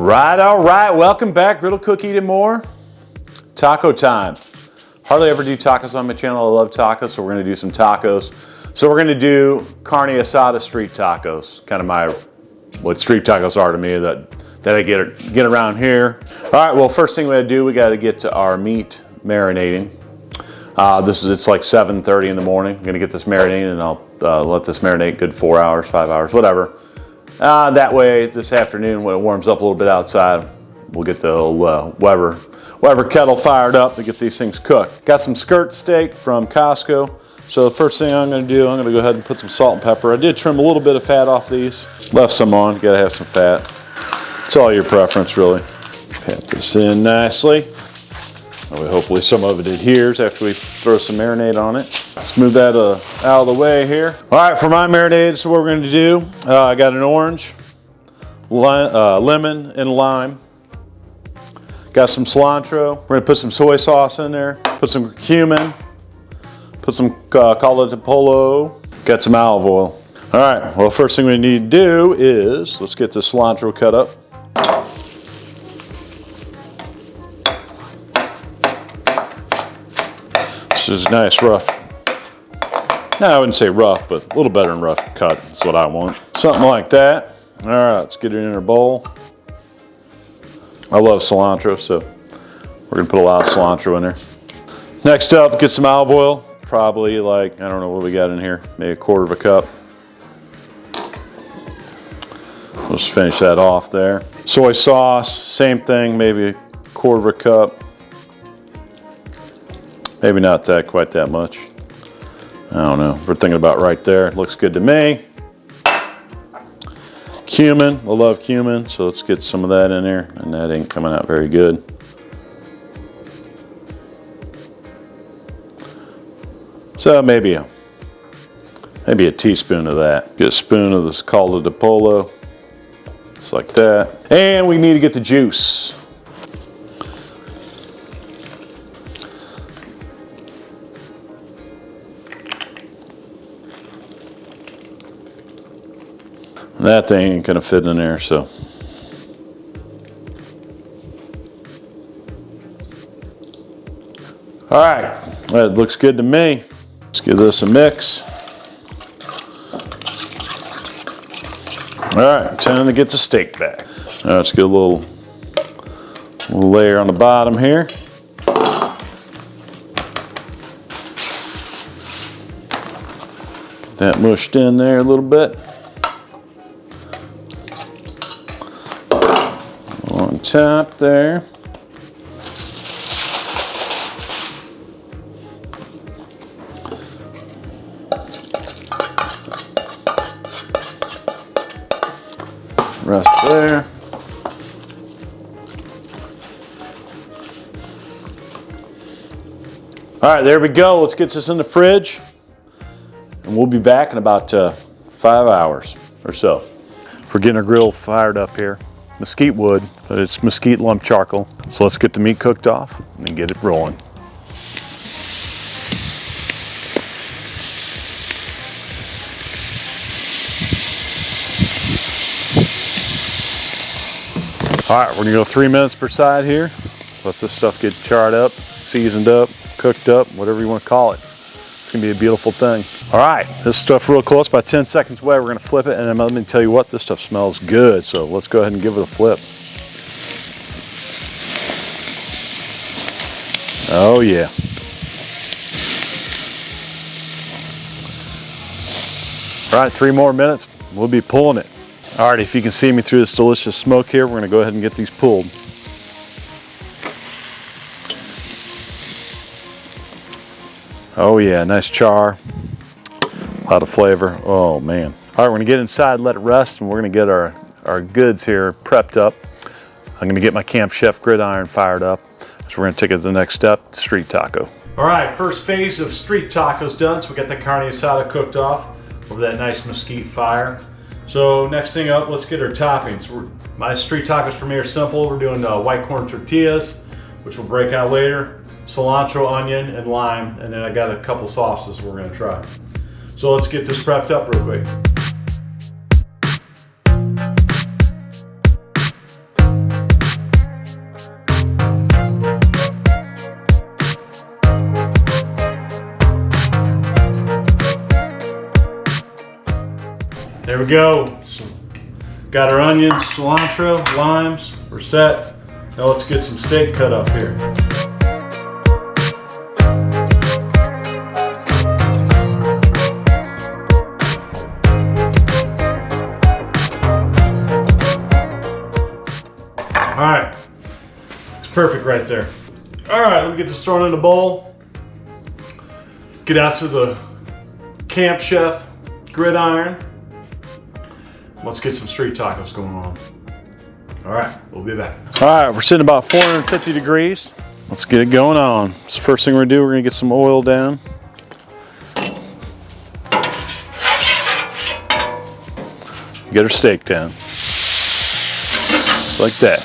All right, welcome back. Griddle, cook, eat, and more. Taco time. Hardly ever do tacos on my channel. I love tacos, so we're gonna do some tacos. So we're gonna do carne asada street tacos. Kind of what street tacos are to me that I get around here. All right, well, first thing we gotta do, we gotta get our meat marinating. It's like 7:30 in the morning. I'm gonna get this marinating, and I'll let this marinate good 4 hours, 5 hours, whatever. That way, this afternoon, when it warms up a little bit outside, we'll get the old Weber kettle fired up to get these things cooked. Got some skirt steak from Costco. So the first thing I'm going to do, I'm going to go ahead and put some salt and pepper. I did trim a little bit of fat off these. Left some on. Got to have some fat. It's all your preference, really. Pat this in nicely. Hopefully some of it adheres after we throw some marinade on it. Let's move that out of the way here. All right, for my marinade, so what we're going to do, I got an orange, lemon, and lime. Got some cilantro. We're going to put some soy sauce in there. Put some cumin. Put some caldo de pollo. Got some olive oil. All right, well, first thing we need to do is, let's get the cilantro cut up. This is nice, rough. No, I wouldn't say rough, but a little better than rough cut. That's what I want. Something like that. All right, let's get it in our bowl. I love cilantro, so we're gonna put a lot of cilantro in there. Next up, get some olive oil. Probably like, I don't know what we got in here, maybe a quarter of a cup. We'll just finish that off there. Soy sauce, same thing, maybe a quarter of a cup. Maybe not quite that much. I don't know. We're thinking about right there. Looks good to me. Cumin. I love cumin, so let's get some of that in there. And that ain't coming out very good. So maybe a teaspoon of that. Get a spoon of this caldo de pollo. Just like that. And we need to get the juice. That thing ain't gonna fit in there, so. All right, that looks good to me. Let's give this a mix. All right, time to get the steak back. All right, let's get a little layer on the bottom here. That mushed in there a little bit. On top there. Rest there. All right, there we go. Let's get this in the fridge. And we'll be back in about 5 hours or so. We're getting our griddle fired up here. Mesquite wood, but it's mesquite lump charcoal. So let's get the meat cooked off and get it rolling. All right, we're gonna go 3 minutes per side here. Let this stuff get charred up, seasoned up, cooked up, whatever you want to call it. It's gonna be a beautiful thing. All right, this stuff real close, about 10 seconds away. We're gonna flip it, and then let me tell you what, this stuff smells good. So let's go ahead and give it a flip. Oh yeah. All right, 3 more minutes, we'll be pulling it. All right, if you can see me through this delicious smoke here, we're gonna go ahead and get these pulled. Oh yeah, nice char, a lot of flavor. Oh man. All right, we're gonna get inside, let it rest, and we're gonna get our goods here prepped up. I'm gonna get my Camp Chef gridiron fired up. So we're gonna take it to the next step, street taco. All right, first phase of street tacos done. So we got the carne asada cooked off over that nice mesquite fire. So next thing up, let's get our toppings. My street tacos for me are simple. We're doing white corn tortillas, which we'll break out later. Cilantro, onion, and lime, and then I got a couple sauces we're gonna try. So let's get this prepped up real quick. There we go. So, got our onions, cilantro, limes. We're set. Now let's get some steak cut up here. All right, it's perfect right there. All right, let me get this thrown in a bowl. Get out to the Camp Chef gridiron. Let's get some street tacos going on. All right, we'll be back. All right, we're sitting about 450 degrees. Let's get it going on. So first thing we're gonna do, we're gonna get some oil down. Get our steak down. Just like that.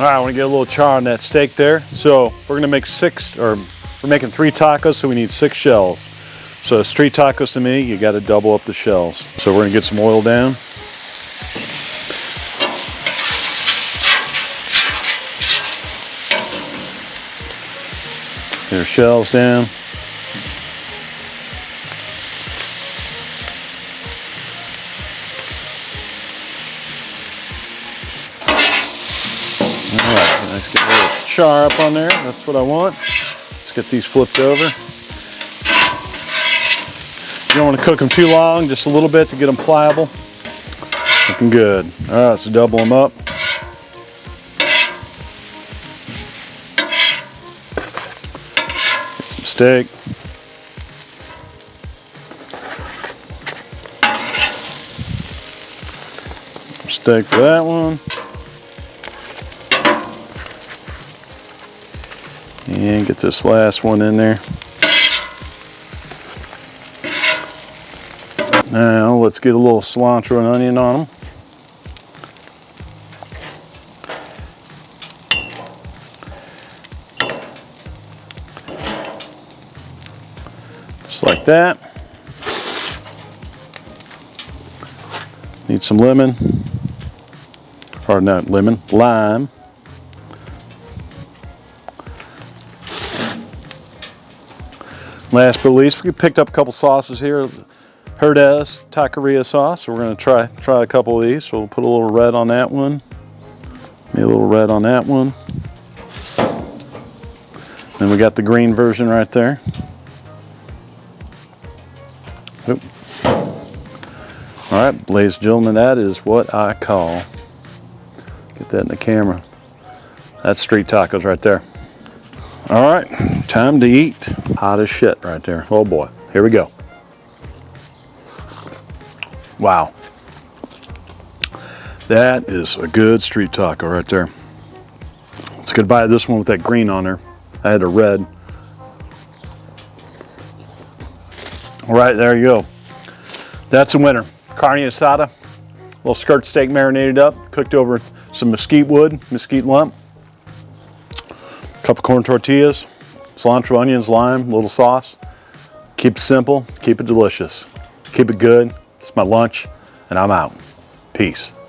All right, I want to get a little char on that steak there. So we're gonna make we're making 3 tacos, so we need 6 shells. So street tacos to me, you got to double up the shells. So we're gonna get some oil down. Get our shells down. All right, let's get a little char up on there. That's what I want. Let's get these flipped over. You don't want to cook them too long, just a little bit to get them pliable. Looking good. All right, let's double them up. Get some steak. Some steak for that one. And get this last one in there. Now let's get a little cilantro and onion on them. Just like that. Need some lemon. Or not lemon, lime. Last but least, we picked up a couple sauces here. Herdez taqueria sauce. So we're going to try a couple of these. So we'll put a little red on that one. Maybe a little red on that one. Then we got the green version right there. Oop. All right, ladies and gentlemen, that is what I call, get that in the camera, that's street tacos right there. All right, time to eat. Hot as shit right there. Oh boy, here we go. Wow. That is a good street taco right there. Let's get a bite of this one with that green on there. I had a red. All right, there you go. That's a winner. Carne asada, little skirt steak marinated up, cooked over some mesquite wood, mesquite lump. Couple corn tortillas, cilantro, onions, lime, little sauce. Keep it simple, keep it delicious. Keep it good. It's my lunch, and I'm out. Peace.